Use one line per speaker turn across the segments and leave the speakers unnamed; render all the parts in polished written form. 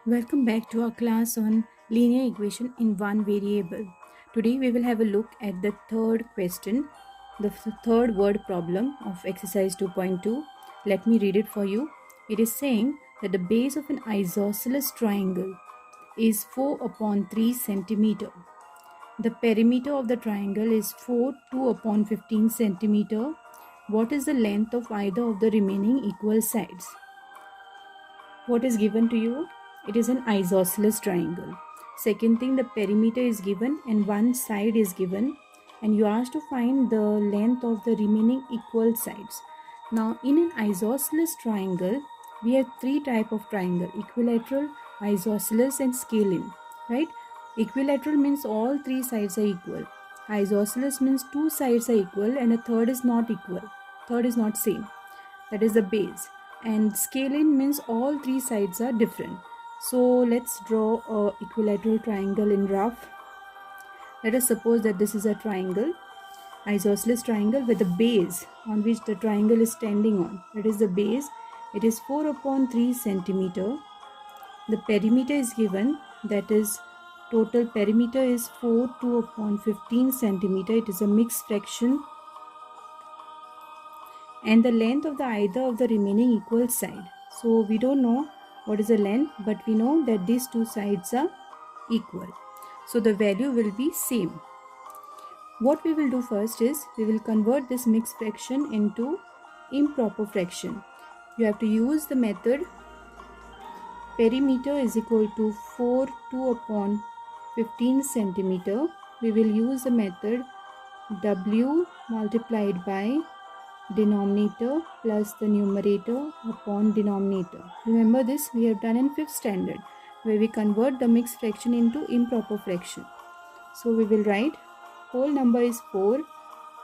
Welcome back to our class on linear equation in one variable. Today we will have a look at the third question, the third word problem of exercise 2.2. Let me read it for you. It is saying that the base of an isosceles triangle is 4 upon 3 centimeter. The perimeter of the triangle is 4 2 upon 15 centimeter. What is the length of either of the remaining equal sides? What is given to you? It is an isosceles triangle. Second thing, the perimeter is given and one side is given, and you are asked to find the length of the remaining equal sides. Now in an isosceles triangle, we have three type of triangle: equilateral, isosceles and scalene, right? Equilateral means all three sides are equal. Isosceles means two sides are equal and a third is not equal. Third is not same. That is the base. And scalene means all three sides are different. So let's draw a equilateral triangle in rough. Let us suppose that this is a triangle, isosceles triangle, with the base on which the triangle is standing on. That is the base. It is 4 upon 3 centimeter. The perimeter is given, that is total perimeter is 4 2 upon 15 centimeter. It is a mixed fraction. And the length of the either of the remaining equal side. So we don't know what is the length, but we know that these two sides are equal. So the value will be same. What we will do first is we will convert this mixed fraction into improper fraction. You have to use the method perimeter is equal to 4 2 upon 15 centimeter. We will use the method W multiplied by denominator plus the numerator upon denominator. Remember this, we have done in 5th standard, where we convert the mixed fraction into improper fraction. So we will write whole number is 4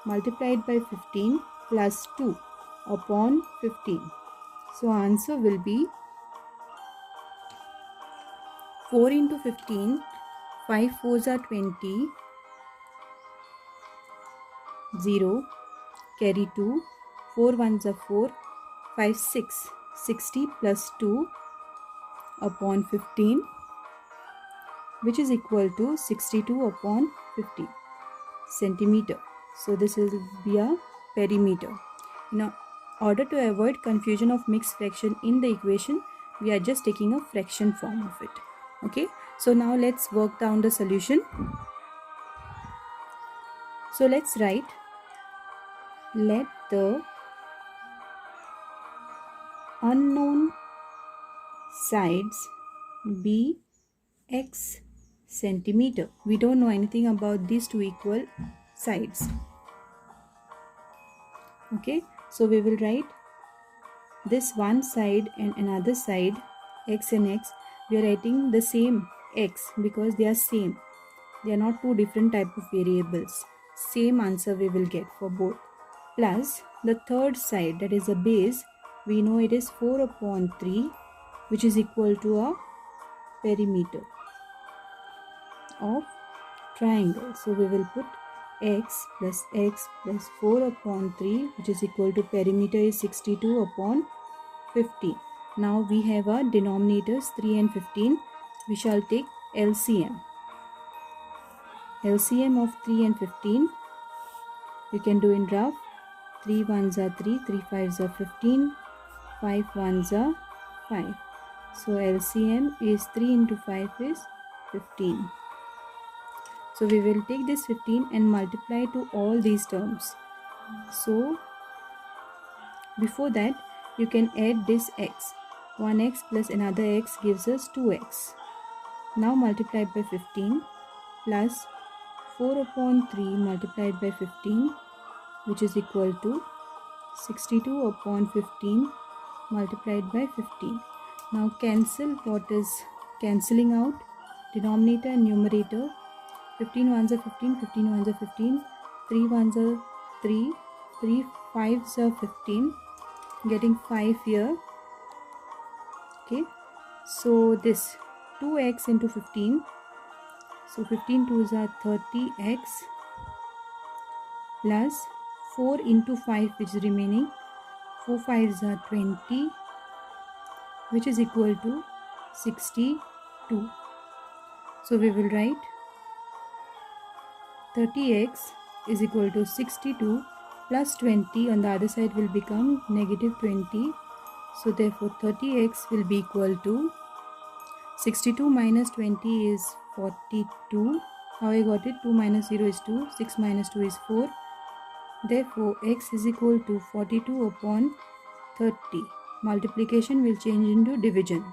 multiplied by 15 plus 2 upon 15. So answer will be 4 into 15, 5 4s are 20, 0, carry 2, 4 1s are 4, 5 6, 60 plus 2 upon 15, which is equal to 62 upon 50 centimeter. So this will be a perimeter. In order to avoid confusion of mixed fraction in the equation, we are just taking a fraction form of it. Okay, so now let's work down the solution. So let's write, let the unknown sides be x centimeter. We don't know anything about these two equal sides. Okay, so we will write this one side and another side, x and x. We are writing the same x because they are same. They are not two different type of variables. Same answer we will get for both. Plus the third side, that is a base, we know it is 4 upon 3, which is equal to a perimeter of triangle. So we will put x plus 4 upon 3, which is equal to perimeter is 62 upon 15. Now we have our denominators 3 and 15. We shall take LCM. LCM of 3 and 15 you can do in rough. 3 1s are 3, 3 5s are 15, 5 1s are 5. So LCM is 3 into 5 is 15. So we will take this 15 and multiply to all these terms. So before that, you can add this x. 1x plus another x gives us 2x. Now multiply by 15 plus 4 upon 3 multiplied by 15, which is equal to 62 upon 15 multiplied by 15. Now cancel what is cancelling out, denominator and numerator. 15 1s are 15, 15 1s are 15, 3 1s are 3, 3 5s are 15, getting 5 here. Okay, so this 2x into 15, so 15 2s are 30x plus 4 into 5, which is remaining, 4 5s are 20, which is equal to 62. So we will write 30x is equal to 62 plus 20 on the other side will become negative 20. So therefore 30x will be equal to 62 minus 20 is 42. How I got it? 2 minus 0 is 2. 6 minus 2 is 4. Therefore x is equal to 42 upon 30. Multiplication will change into division.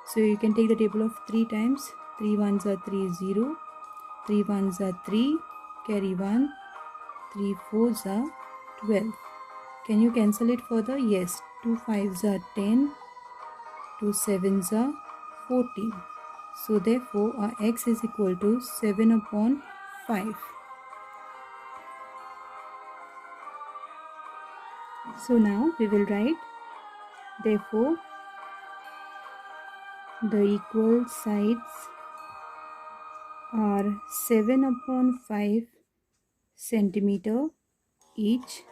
So you can take the table of 3 times. 3 ones are 3 0. 3 ones are 3. Carry 1. 3 fours are 12. Can you cancel it further? Yes. 2 fives are 10. 2 sevens are 14. So therefore our x is equal to 7 upon 5. So now we will write, therefore the equal sides are 7 upon 5 centimeter each.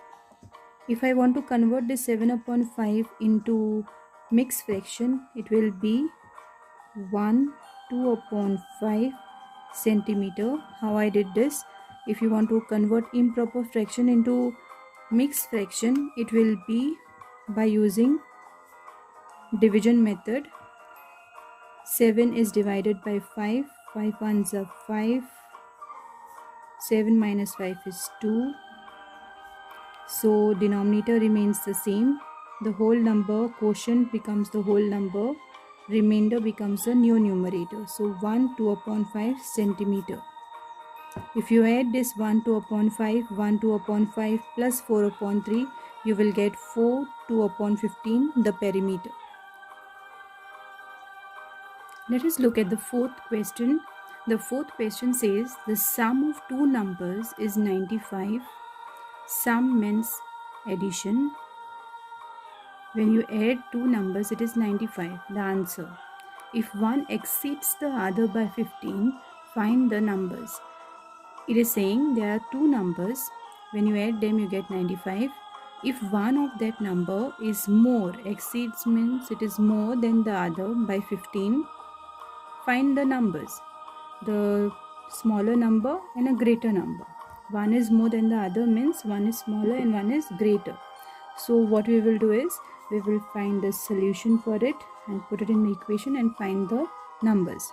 If I want to convert this 7 upon 5 into mixed fraction, it will be 2 upon 5 centimeter. How I did this? If you want to convert improper fraction into mixed fraction, it will be by using division method. 7 is divided by 5. 5 ones are 5. 7 minus 5 is 2. So denominator remains the same. The whole number quotient becomes the whole number. Remainder becomes the new numerator. So 2 upon 5 centimeter. If you add this 2 upon 5, 2 upon 5 plus 4 upon 3, you will get 2 upon 15, the perimeter. Let us look at the fourth question. The fourth question says the sum of two numbers is 95. Sum means addition. When you add two numbers, it is 95, the answer. If one exceeds the other by 15, find the numbers. It is saying there are two numbers. When you add them, you get 95. If one of that number is more, exceeds means it is more than the other by 15, find the numbers. The smaller number and a greater number. One is more than the other means one is smaller and one is greater. So what we will do is we will find the solution for it and put it in the equation and find the numbers.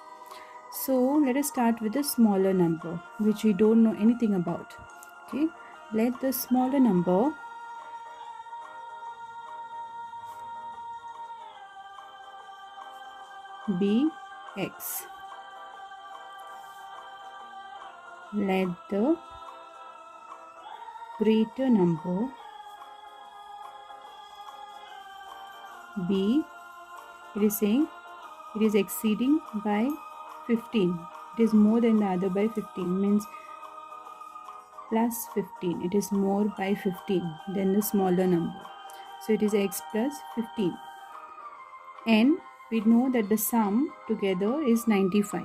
So let us start with the smaller number, which we don't know anything about. Okay, let the smaller number be x. Let the greater number be, it is saying it is exceeding by 15. It is more than the other by 15 means plus 15. It is more by 15 than the smaller number. So it is x plus 15. And we know that the sum together is 95.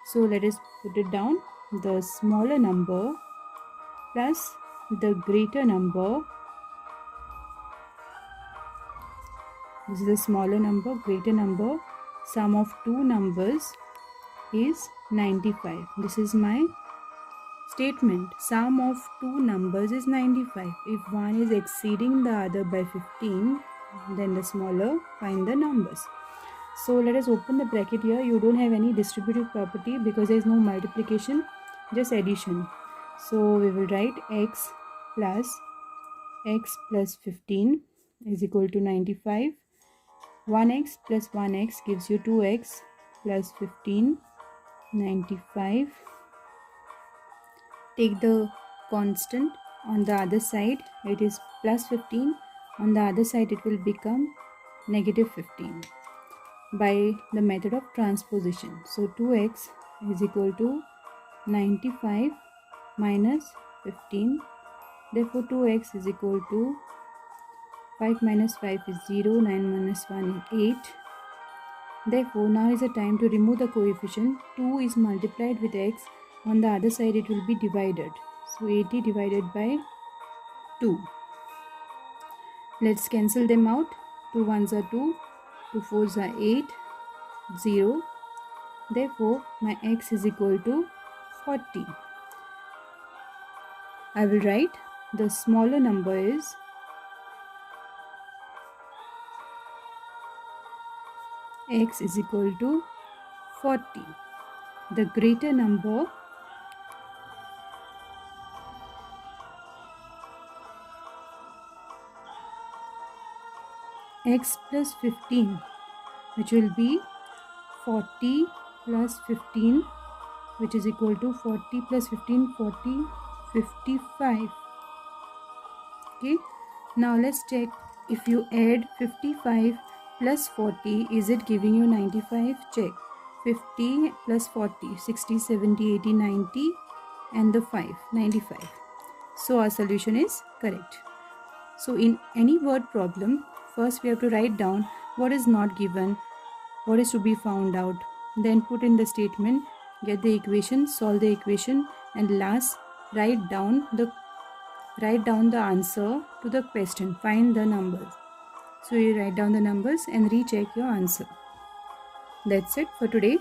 So let us put it down. The smaller number plus the greater number. This is the smaller number, greater number. Sum of two numbers is 95. This is my statement. Sum of two numbers is 95. If one is exceeding the other by 15, then the smaller, find the numbers. So let us open the bracket here. You don't have any distributive property because there is no multiplication, just addition. So we will write x plus 15 is equal to 95. 1x plus 1x gives you 2x plus 15, 95. Take the constant on the other side, it is plus 15. On the other side, it will become negative 15 by the method of transposition. So 2x is equal to 95 minus 15. Therefore 2x is equal to 5 minus 5 is 0, 9 minus 1 is 8. Therefore now is the time to remove the coefficient. 2 is multiplied with x. On the other side it will be divided. So 80 divided by 2. Let's cancel them out. 2 ones are 2, 2 fours are 8, 0. Therefore, my x is equal to 40. I will write the smaller number is x is equal to 40. The greater number x plus 15, which will be 40 plus 15, which is equal to 40 plus 15, 40, 55. Okay, now let's check. If you add 55 plus 40, is it giving you 95? Check. 50 plus 40, 60, 70, 80, 90, and the 5, 95. So our solution is correct. So in any word problem, first we have to write down what is not given, what is to be found out, then put in the statement, get the equation, solve the equation, and last write down the answer to the question, find the numbers. So you write down the numbers and recheck your answer. That's it for today.